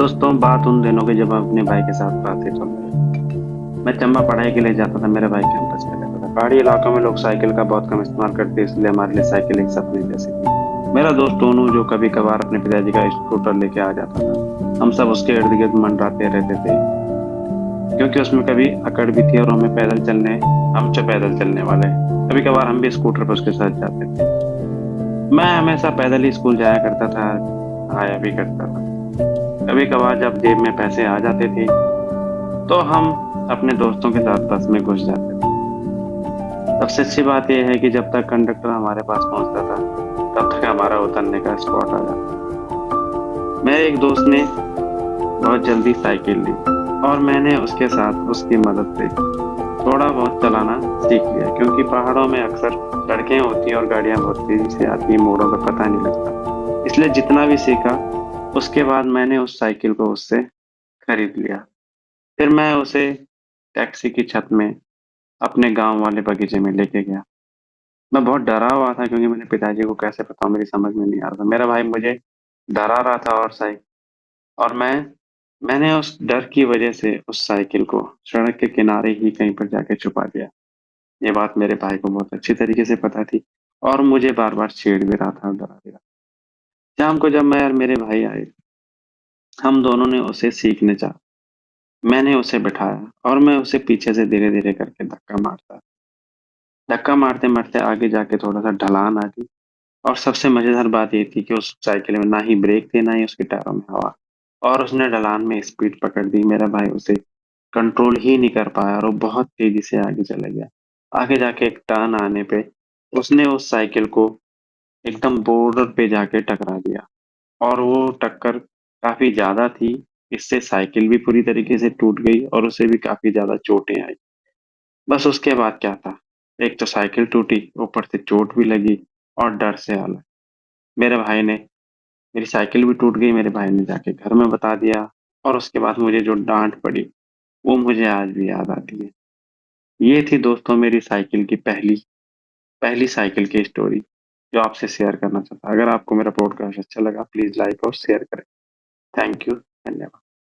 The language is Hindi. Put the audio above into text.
दोस्तों, बात उन दिनों की जब हम अपने भाई के साथ पढ़ते थे। मैं चंबा पढ़ाई के लिए जाता था, मेरा भाई कैंपस में रहता था। पहाड़ी इलाकों में लोग साइकिल का बहुत कम इस्तेमाल करते, इसलिए हमारे लिए साइकिल एक सपने जैसी थी। मेरा दोस्त टोनू, जो कभी कभार अपने पिताजी का स्कूटर लेके आ जाता था, हम सब उसके इर्द गिर्द मंडराते रहते थे, क्योंकि उसमें कभी अकड़ भी थी और हम जो पैदल चलने वाले। कभी कभार हम भी स्कूटर पर उसके साथ जाते थे। मैं हमेशा पैदल ही स्कूल जाया करता था, आया भी करता था। कभी कभार जब जेब में पैसे आ जाते थे, तो हम अपने दोस्तों के साथ बस में घुस जाते थे। सबसे अच्छी बात यह है कि जब तक कंडक्टर हमारे पास पहुंचता था, तब तक हमारा उतरने का स्पॉट आ जाता। मेरे एक दोस्त ने बहुत जल्दी साइकिल ली और मैंने उसके साथ उसकी मदद से थोड़ा बहुत चलाना सीख लिया, क्योंकि पहाड़ों में अक्सर सड़कें होती हैं और गाड़ियां बहुत तेजी से आती हैं, मोड़ों का पता नहीं लगता। इसलिए जितना भी सीखा, उसके बाद मैंने उस साइकिल को उससे खरीद लिया। फिर मैं उसे टैक्सी की छत में अपने गांव वाले बगीचे में लेके गया। मैं बहुत डरा हुआ था, क्योंकि मेरे पिताजी को कैसे बताऊं, मेरी समझ में नहीं आ रहा था। मेरा भाई मुझे डरा रहा था और मैंने उस डर की वजह से उस साइकिल को सड़क के किनारे ही कहीं पर जाके छुपा दिया। ये बात मेरे भाई को बहुत अच्छी तरीके से पता थी और मुझे बार बार छेड़ भी रहा था और डरा भी रहा था। शाम को जब मैं और मेरे भाई आए, हम दोनों ने उसे सीखने चाहा। मैंने उसे बिठाया और मैं उसे पीछे से धीरे धीरे करके धक्का मारते मारते आगे जाके थोड़ा सा ढलान आ गई। और सबसे मजेदार बात ये थी कि उस साइकिल में ना ही ब्रेक थे, ना ही उसके टायरों में हवा, और उसने ढलान में स्पीड पकड़ दी। मेरा भाई उसे कंट्रोल ही नहीं कर पाया और वो बहुत तेजी से आगे चला गया। आगे जाके एक टर्न आने पे उसने उस साइकिल को एकदम बॉर्डर पे जाके टकरा दिया, और वो टक्कर काफी ज्यादा थी। इससे साइकिल भी पूरी तरीके से टूट गई और उसे भी काफी ज्यादा चोटें आई। बस उसके बाद क्या था, एक तो साइकिल टूटी, ऊपर से चोट भी लगी और डर से हालत। मेरे भाई ने मेरी साइकिल भी टूट गई, मेरे भाई ने जाके घर में बता दिया। और उसके बाद मुझे जो डांट पड़ी, वो मुझे आज भी याद आती है। ये थी दोस्तों मेरी साइकिल की पहली पहली साइकिल की स्टोरी, जो आपसे शेयर करना चाहता। अगर आपको मेरा पॉडकास्ट अच्छा लगा, प्लीज लाइक और शेयर करें। थैंक यू, धन्यवाद।